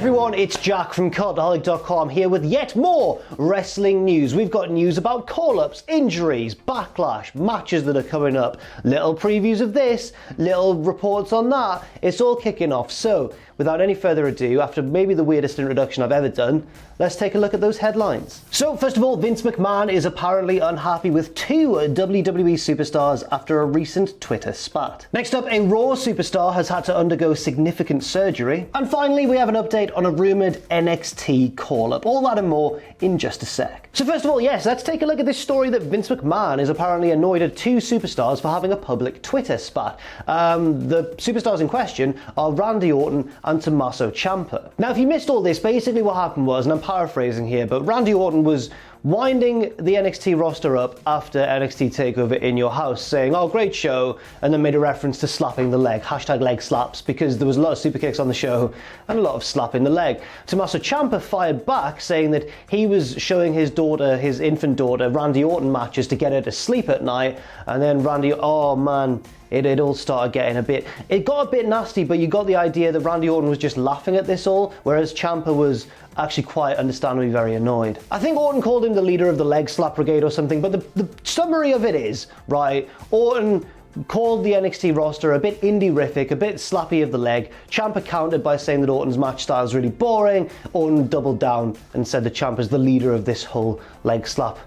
everyone, it's Jack from Cultaholic.com here with yet more wrestling news. We've got news about call-ups, injuries, backlash, matches that are coming up, little previews of this, little reports on that. It's all kicking off. So, without any further ado, after maybe the weirdest introduction I've ever done, let's take a look at those headlines. So, first of all, Vince McMahon is apparently unhappy with two WWE superstars after a recent Twitter spat. Next up, a Raw superstar has had to undergo significant surgery. And finally, we have an update on a rumoured NXT call-up. All that and more in just a sec. So first of all, yes, let's take a look at this story that Vince McMahon is apparently annoyed at two superstars for having a public Twitter spat. The superstars in question are Randy Orton and Tommaso Ciampa. Now, if you missed all this, basically what happened was, and I'm paraphrasing here, but Randy Orton was winding the NXT roster up after NXT TakeOver in Your House, saying, "Oh, great show," and then made a reference to slapping the leg, hashtag leg slaps, because there was a lot of super kicks on the show and a lot of slapping the leg. Tommaso Ciampa fired back, saying that he was showing his daughter, his infant daughter, Randy Orton matches to get her to sleep at night, and then Randy, oh man, it all started getting it got a bit nasty, but you got the idea that Randy Orton was just laughing at this all, whereas Ciampa was actually quite understandably very annoyed. I think Orton called him the leader of the leg slap brigade or something, but the summary of it is, right, Orton called the NXT roster a bit indie-rific, a bit slappy of the leg. Ciampa countered by saying that Orton's match style is really boring. Orton doubled down and said that Ciampa's the leader of this whole leg slap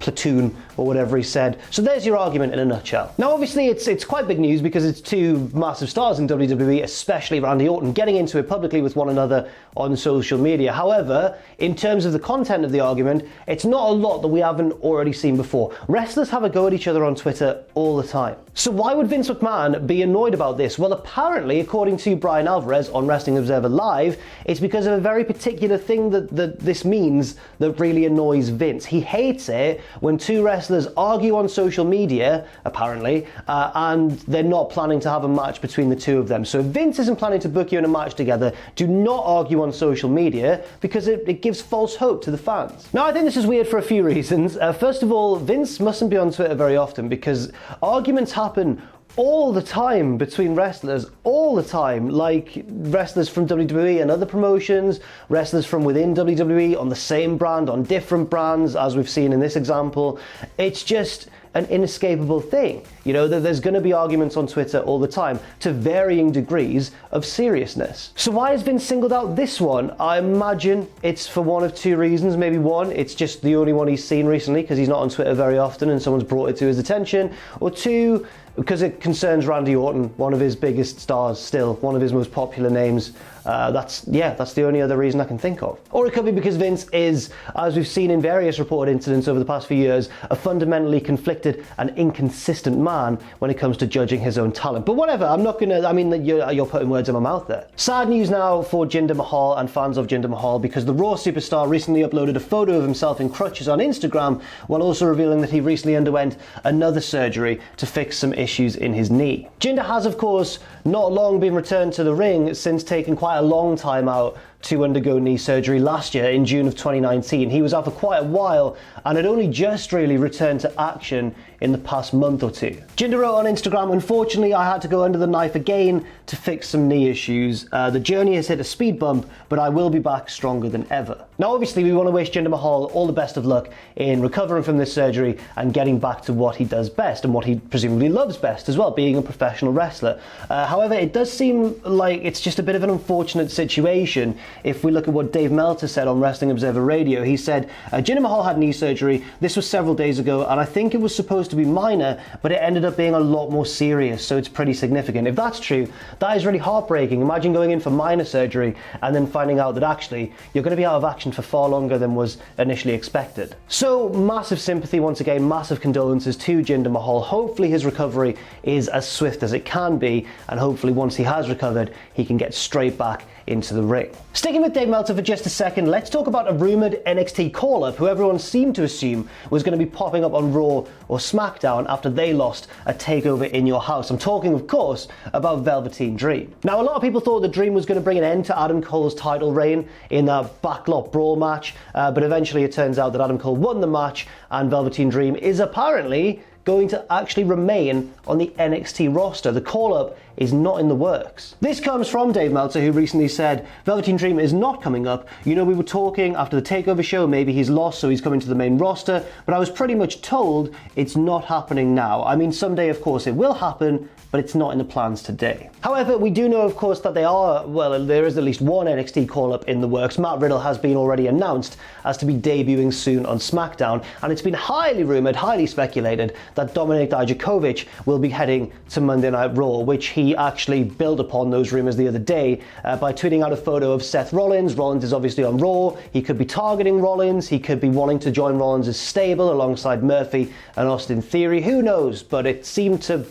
platoon or whatever he said. So there's your argument in a nutshell. Now obviously it's quite big news because it's two massive stars in WWE, especially Randy Orton, getting into it publicly with one another on social media. However, in terms of the content of the argument, it's not a lot that we haven't already seen before. Wrestlers have a go at each other on Twitter all the time. So why would Vince McMahon be annoyed about this? Well, apparently, according to Brian Alvarez on Wrestling Observer Live, it's because of a very particular thing that this means that really annoys Vince. He hates it when two wrestlers argue on social media, apparently, and they're not planning to have a match between the two of them. So if Vince isn't planning to book you in a match together, do not argue on social media because it gives false hope to the fans. Now, I think this is weird for a few reasons. First of all, Vince mustn't be on Twitter very often because arguments happen all the time between wrestlers, all the time, like wrestlers from WWE and other promotions, wrestlers from within WWE on the same brand, on different brands, as we've seen in this example. It's just an inescapable thing, you know, that there's going to be arguments on Twitter all the time to varying degrees of seriousness. So why has Vince singled out this one? I imagine it's for one of two reasons. Maybe one, it's just the only one he's seen recently because he's not on Twitter very often and someone's brought it to his attention, or two, because it concerns Randy Orton, one of his biggest stars still, one of his most popular names. That's the only other reason I can think of. Or it could be because Vince is, as we've seen in various reported incidents over the past few years, a fundamentally conflicted and inconsistent man when it comes to judging his own talent. But whatever, you're putting words in my mouth there. Sad news now for Jinder Mahal and fans of Jinder Mahal, because the Raw superstar recently uploaded a photo of himself in crutches on Instagram, while also revealing that he recently underwent another surgery to fix some issues in his knee. Jinder has, of course, not long been returned to the ring since taking quite a long time out to undergo knee surgery last year in June of 2019. He was out for quite a while and had only just really returned to action in the past month or two. Jinder wrote on Instagram, "Unfortunately, I had to go under the knife again to fix some knee issues. The journey has hit a speed bump, but I will be back stronger than ever." Now, obviously, we want to wish Jinder Mahal all the best of luck in recovering from this surgery and getting back to what he does best and what he presumably loves best as well, being a professional wrestler. However, it does seem like it's just a bit of an unfortunate situation. If we look at what Dave Meltzer said on Wrestling Observer Radio, he said, Jinder Mahal had knee surgery. This was several days ago, and I think it was supposed to be minor, but it ended up being a lot more serious, so it's pretty significant. If that's true, that is really heartbreaking. Imagine going in for minor surgery and then finding out that actually you're going to be out of action for far longer than was initially expected. So massive sympathy once again, massive condolences to Jinder Mahal. Hopefully his recovery is as swift as it can be, and hopefully once he has recovered, he can get straight back into the ring. Sticking with Dave Meltzer for just a second, let's talk about a rumoured NXT call-up who everyone seemed to assume was going to be popping up on Raw or SmackDown after they lost a takeover in Your House. I'm talking, of course, about Velveteen Dream. Now, a lot of people thought that Dream was going to bring an end to Adam Cole's title reign in that backlot brawl match, but eventually it turns out that Adam Cole won the match and Velveteen Dream is apparently going to actually remain on the NXT roster. The call-up is not in the works. This comes from Dave Meltzer, who recently said, Velveteen Dream is not coming up. You know, we were talking after the TakeOver show, maybe he's lost, so he's coming to the main roster, but I was pretty much told it's not happening now. I mean, someday, of course, it will happen, but it's not in the plans today. However, we do know, of course, that there is at least one NXT call-up in the works. Matt Riddle has been already announced as to be debuting soon on SmackDown, and it's been highly rumoured, highly speculated, that Dominik Dijakovic will be heading to Monday Night Raw, which he actually built upon those rumours the other day by tweeting out a photo of Seth Rollins. Rollins is obviously on Raw. He could be targeting Rollins. He could be wanting to join Rollins' stable alongside Murphy and Austin Theory. Who knows? But it seemed to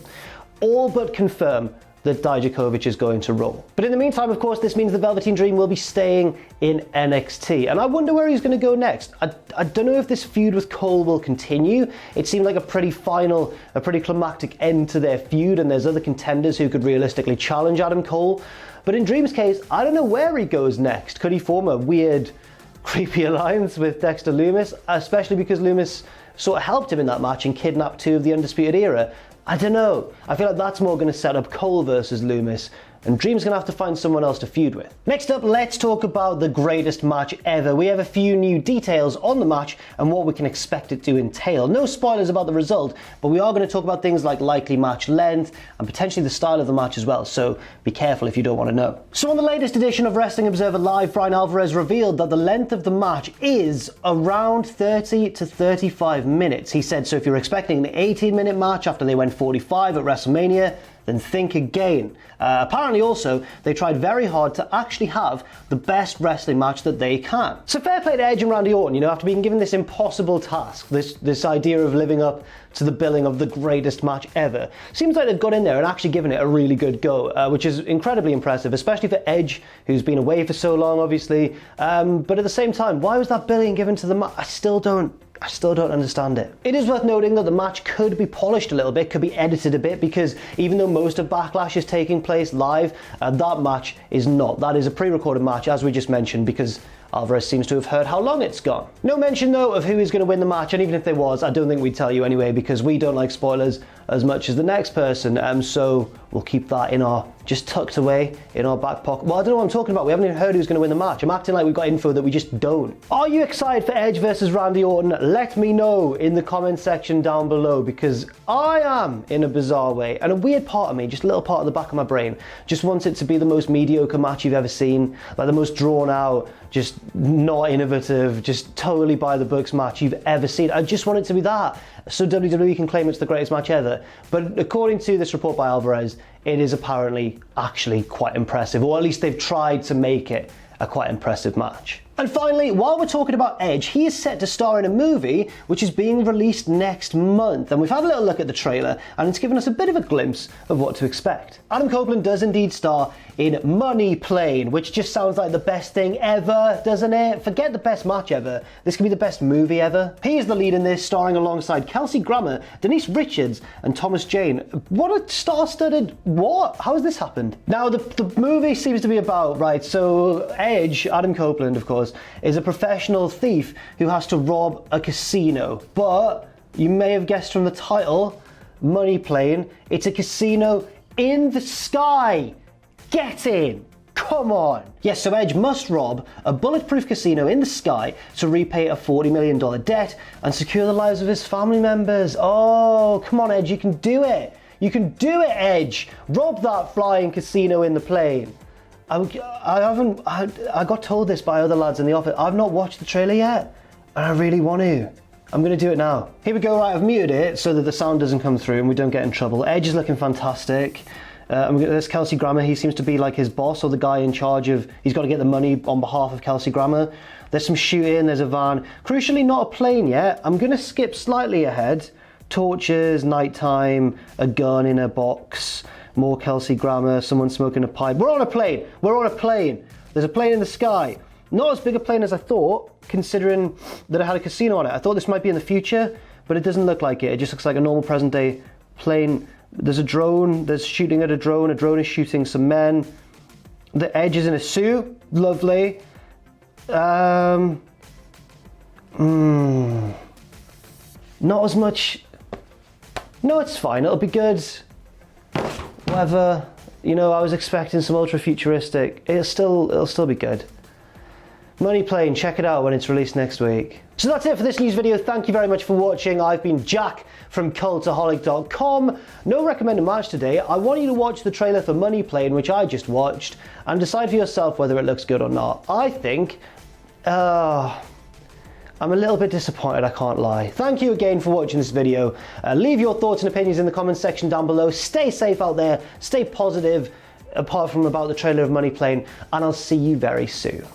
all but confirm that Dijakovic is going to Raw. But in the meantime, of course, this means the Velveteen Dream will be staying in NXT. And I wonder where he's going to go next. I don't know if this feud with Cole will continue. It seemed like a pretty climactic end to their feud, and there's other contenders who could realistically challenge Adam Cole. But in Dream's case, I don't know where he goes next. Could he form a weird, creepy alliance with Dexter Lumis, especially because Lumis sort of helped him in that match and kidnapped two of the Undisputed Era? I don't know. I feel like that's more going to set up Cole versus Lumis, and Dream's going to have to find someone else to feud with. Next up, let's talk about the greatest match ever. We have a few new details on the match and what we can expect it to entail. No spoilers about the result, but we are going to talk about things like likely match length and potentially the style of the match as well, so be careful if you don't want to know. So on the latest edition of Wrestling Observer Live, Brian Alvarez revealed that the length of the match is around 30 to 35 minutes. He said, so if you're expecting an 18-minute match after they went 45 at WrestleMania, then think again. Apparently also, they tried very hard to actually have the best wrestling match that they can. So fair play to Edge and Randy Orton, after being given this impossible task, this idea of living up to the billing of the greatest match ever. Seems like they've got in there and actually given it a really good go, which is incredibly impressive, especially for Edge, who's been away for so long, obviously. But at the same time, why was that billing given to the match? I still don't understand it. It is worth noting that the match could be polished a little bit, could be edited a bit, because even though most of Backlash is taking place live, that match is not. That is a pre-recorded match, as we just mentioned, because Alvarez seems to have heard how long it's gone. No mention though of who is going to win the match, and even if there was, I don't think we'd tell you anyway, because we don't like spoilers as much as the next person, so we'll keep that just tucked away in our back pocket. Well, I don't know what I'm talking about. We haven't even heard who's going to win the match. I'm acting like we've got info that we just don't. Are you excited for Edge versus Randy Orton? Let me know in the comment section down below, because I am, in a bizarre way, and a weird part of me, just a little part of the back of my brain, just wants it to be the most mediocre match you've ever seen, like the most drawn out, just not innovative, just totally by the books match you've ever seen. I just want it to be that, so WWE can claim it's the greatest match ever. But according to this report by Alvarez, it is apparently actually quite impressive, or at least they've tried to make it a quite impressive match. And finally, while we're talking about Edge, he is set to star in a movie which is being released next month. And we've had a little look at the trailer, and it's given us a bit of a glimpse of what to expect. Adam Copeland does indeed star in Money Plane, which just sounds like the best thing ever, doesn't it? Forget the best match ever. This could be the best movie ever. He is the lead in this, starring alongside Kelsey Grammer, Denise Richards, and Thomas Jane. What a star-studded... What? How has this happened? Now, the movie seems to be about, right, so Edge, Adam Copeland, of course, is a professional thief who has to rob a casino. But you may have guessed from the title, Money Plane, it's a casino in the sky. Get in! Come on! Yes, so Edge must rob a bulletproof casino in the sky to repay a $40 million debt and secure the lives of his family members. Oh, come on, Edge, you can do it! You can do it, Edge! Rob that flying casino in the plane. I got told this by other lads in the office. I've not watched the trailer yet, and I really want to. I'm going to do it now. Here we go, right, I've muted it so that the sound doesn't come through and we don't get in trouble. Edge is looking fantastic. There's Kelsey Grammer. He seems to be like his boss, or the guy in charge of... He's got to get the money on behalf of Kelsey Grammer. There's some shooting, there's a van. Crucially, not a plane yet. I'm going to skip slightly ahead. Torches, nighttime, a gun in a box, more Kelsey Grammer, someone smoking a pipe. We're on a plane! We're on a plane! There's a plane in the sky. Not as big a plane as I thought, considering that it had a casino on it. I thought this might be in the future, but it doesn't look like it. It just looks like a normal present day plane. There's a drone, there's shooting at a drone is shooting some men. The Edge is in a suit, lovely. Not as much No, it's fine. It'll be good. Whatever. You know, I was expecting some ultra futuristic. It'll still be good. Money Plane, check it out when it's released next week. So that's it for this news video. Thank you very much for watching. I've been Jack from Cultaholic.com. No recommended match today. I want you to watch the trailer for Money Plane, which I just watched, and decide for yourself whether it looks good or not. I think, I'm a little bit disappointed, I can't lie. Thank you again for watching this video. Leave your thoughts and opinions in the comments section down below. Stay safe out there, stay positive, apart from about the trailer of Money Plane, and I'll see you very soon.